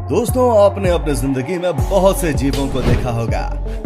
दोस्तों, आपने अपनी जिंदगी में बहुत से जीवों को देखा होगा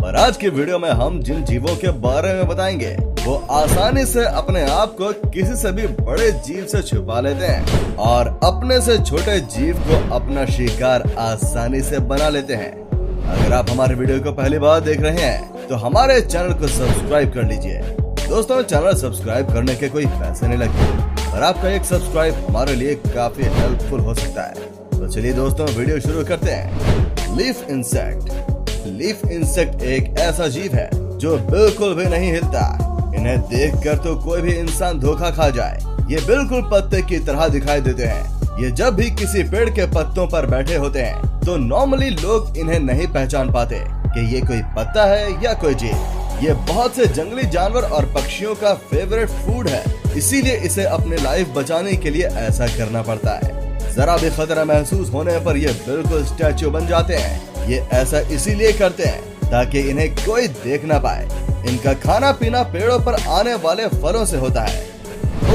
और आज की वीडियो में हम जिन जीवों के बारे में बताएंगे वो आसानी से अपने आप को किसी से भी बड़े जीव से छुपा लेते हैं और अपने से छोटे जीव को अपना शिकार आसानी से बना लेते हैं। अगर आप हमारे वीडियो को पहली बार देख रहे हैं तो हमारे चैनल को सब्सक्राइब कर लीजिए। दोस्तों, चैनल सब्सक्राइब करने के कोई पैसे नहीं लगते और आपका एक सब्सक्राइब हमारे लिए काफी हेल्पफुल हो सकता है। तो चलिए दोस्तों, वीडियो शुरू करते हैं। Leaf insect. लीफ इंसेक्ट एक ऐसा जीव है जो बिल्कुल भी नहीं हिलता। इन्हें देखकर तो कोई भी इंसान धोखा खा जाए। ये बिल्कुल पत्ते की तरह दिखाई देते हैं। ये जब भी किसी पेड़ के पत्तों पर बैठे होते हैं तो नॉर्मली लोग इन्हें नहीं पहचान पाते कि ये कोई पत्ता है या कोई जीव। ये बहुत से जंगली जानवर और पक्षियों का फेवरेट फूड है, इसीलिए इसे अपने लाइफ बचाने के लिए ऐसा करना पड़ता है। जरा भी खतरा महसूस होने पर ये बिल्कुल स्टैच्यू बन जाते हैं। ये ऐसा इसीलिए करते हैं ताकि इन्हें कोई देख ना पाए। इनका खाना पीना पेड़ों पर आने वाले फलों से होता है।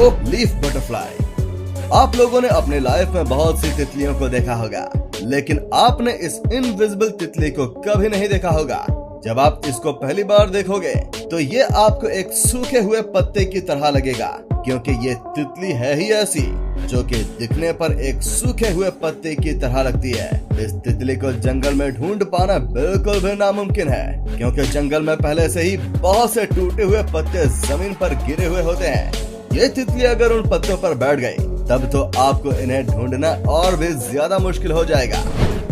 Oak leaf butterfly. आप लोगों ने अपनी लाइफ में बहुत सी तितलियों को देखा होगा, लेकिन आपने इस इनविजिबल तितली को कभी नहीं देखा होगा। जब आप इसको पहली बार देखोगे तो ये आपको एक सूखे हुए पत्ते की तरह लगेगा, क्योंकि ये तितली है ही ऐसी जो कि दिखने पर एक सूखे हुए पत्ते की तरह लगती है। इस तितली को जंगल में ढूंढ पाना बिल्कुल भी नामुमकिन है, क्योंकि जंगल में पहले से ही बहुत से टूटे हुए पत्ते जमीन पर गिरे हुए होते हैं। ये तितली अगर उन पत्तों पर बैठ गई तब तो आपको इन्हें ढूंढना और भी ज्यादा मुश्किल हो जाएगा।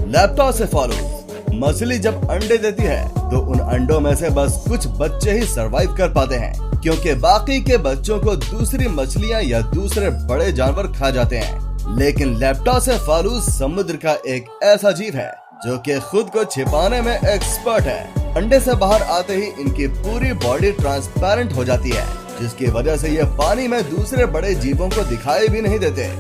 लेप्टोसेफालस। मछली जब अंडे देती है तो उन अंडों में से बस कुछ बच्चे ही सरवाइव कर पाते हैं, क्योंकि बाकी के बच्चों को दूसरी मछलियां या दूसरे बड़े जानवर खा जाते हैं। लेकिन लेप्टोसेफालस समुद्र का एक ऐसा जीव है जो कि खुद को छिपाने में एक्सपर्ट है। अंडे से बाहर आते ही इनकी पूरी बॉडी ट्रांसपेरेंट हो जाती है, जिसकी वजह से ये पानी में दूसरे बड़े जीवों को दिखाई भी नहीं देते।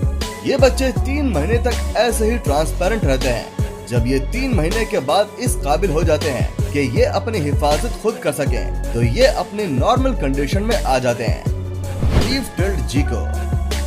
ये बच्चे 3 महीने तक ऐसे ही ट्रांसपेरेंट रहते हैं। जब ये 3 महीने के बाद इस काबिल हो जाते हैं कि ये अपनी हिफाजत खुद कर सकें, तो ये अपनी नॉर्मल कंडीशन में आ जाते हैं। लीफ टेल्ड जीको।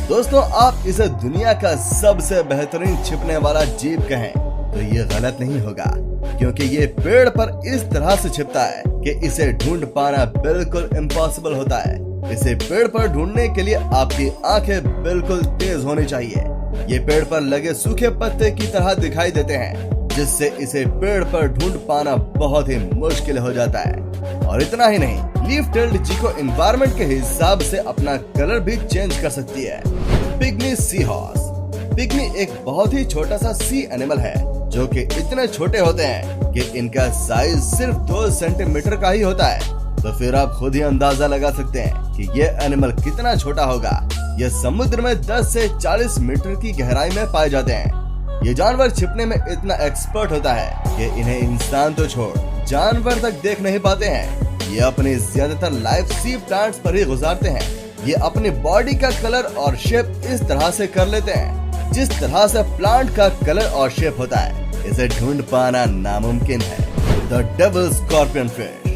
दोस्तों, आप इसे दुनिया का सबसे बेहतरीन छिपने वाला जीव कहें तो ये गलत नहीं होगा, क्योंकि ये पेड़ पर इस तरह से छिपता है कि इसे ढूंढ पाना बिल्कुल इम्पॉसिबल होता है। इसे पेड़ पर ढूंढने के लिए आपकी आंखें बिल्कुल तेज होनी चाहिए। ये पेड़ पर लगे सूखे पत्ते की तरह दिखाई देते हैं, जिससे इसे पेड़ पर ढूंढ पाना बहुत ही मुश्किल हो जाता है। और इतना ही नहीं, लीफ टेल्ड जीको एनवायरनमेंट के हिसाब से अपना कलर भी चेंज कर सकती है। Pygmy sea horse. पिग्मी एक बहुत ही छोटा सा सी एनिमल है जो कि इतने छोटे होते हैं कि इनका साइज सिर्फ 2 सेंटीमीटर का ही होता है। तो फिर आप खुद ही अंदाजा लगा सकते हैं कि ये एनिमल कितना छोटा होगा। ये समुद्र में 10 से 40 मीटर की गहराई में पाए जाते हैं। ये जानवर छिपने में इतना एक्सपर्ट होता है कि इन्हें इंसान तो छोड़ जानवर तक देख नहीं पाते हैं। ये अपनी ज्यादातर लाइफ सी प्लांट्स पर ही गुजारते हैं। ये अपनी बॉडी का कलर और शेप इस तरह से कर लेते हैं जिस तरह से प्लांट का कलर और शेप होता है। इसे ढूंढ पाना नामुमकिन है। The devil scorpion fish.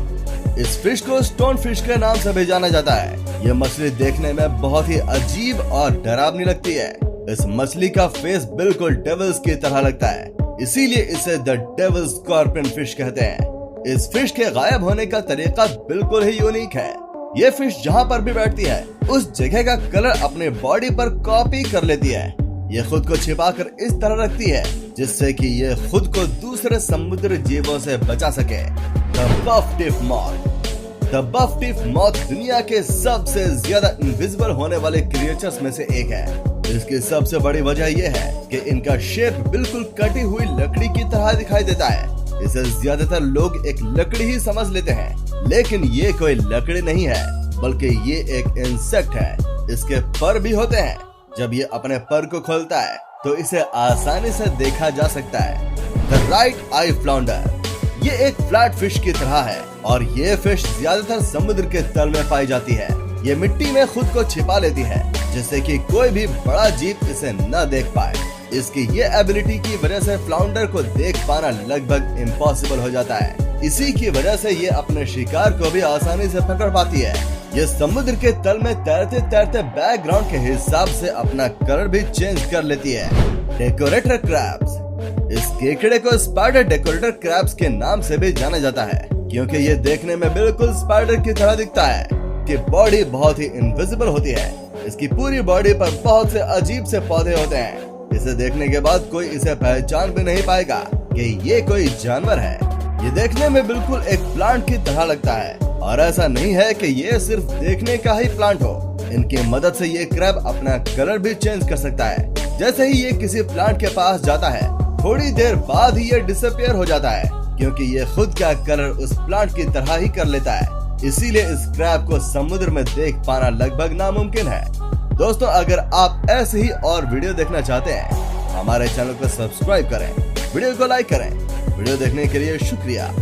इस फिश को स्टोन फिश के नाम से भी जाना जाता है। ये मछली देखने में बहुत ही अजीब और डरावनी लगती है। इस मछली का फेस बिल्कुल डेविल्स की तरह लगता है, इसीलिए इसे द डेविल स्कॉर्पियन फिश कहते हैं। इस फिश के गायब होने का तरीका बिल्कुल ही यूनिक है। ये फिश जहाँ पर भी बैठती है उस जगह का कलर अपने बॉडी पर कॉपी कर लेती है। ये खुद को छिपाकर इस तरह रखती है जिससे कि ये खुद को दूसरे समुद्री जीवों से बचा सके। The buff tip moth. The buff tip moth दुनिया के सबसे ज्यादा इनविजिबल होने वाले क्रिएचर्स में से एक है। इसकी सबसे बड़ी वजह यह है कि इनका शेप बिल्कुल कटी हुई लकड़ी की तरह दिखाई देता है। इसे ज्यादातर लोग एक लकड़ी ही समझ लेते हैं, लेकिन ये कोई लकड़ी नहीं है, बल्कि ये एक इंसेक्ट है। इसके पर भी होते हैं। जब ये अपने पर को खोलता है तो इसे आसानी से देखा जा सकता है। The right I flounder. ये एक फ्लैट फिश की तरह है और ये फिश ज्यादातर समुद्र के तल में पाई जाती है। ये मिट्टी में खुद को छिपा लेती है जिससे कि कोई भी बड़ा जीव इसे न देख पाए। इसकी ये एबिलिटी की वजह से फ्लाउंडर को देख पाना लगभग इम्पॉसिबल हो जाता है। इसी की वजह से ये अपने शिकार को भी आसानी से पकड़ पाती है। ये समुद्र के तल में तैरते तैरते बैकग्राउंड के हिसाब से अपना कलर भी चेंज कर लेती है। Decorator crabs. इस केकड़े को स्पाइडर डेकोरेटर क्रैब्स के नाम से भी जाना जाता है, क्योंकि ये देखने में बिल्कुल स्पाइडर की तरह दिखता है। कि बॉडी बहुत ही इनविजिबल होती है। इसकी पूरी बॉडी पर बहुत से अजीब से पौधे होते हैं। इसे देखने के बाद कोई इसे पहचान भी नहीं पाएगा कि ये कोई जानवर है। ये देखने में बिल्कुल एक प्लांट की तरह लगता है, और ऐसा नहीं है कि ये सिर्फ देखने का ही प्लांट हो। इनकी मदद से ये क्रैब अपना कलर भी चेंज कर सकता है। जैसे ही ये किसी प्लांट के पास जाता है, थोड़ी देर बाद ही ये डिसअपियर हो जाता है, क्योंकि ये खुद का कलर उस प्लांट की तरह ही कर लेता है। इसीलिए इस क्रैब को समुद्र में देख पाना लगभग नामुमकिन है। दोस्तों, अगर आप ऐसे ही और वीडियो देखना चाहते हैं, हमारे चैनल को सब्सक्राइब करें, वीडियो को लाइक करें। वीडियो देखने के लिए शुक्रिया।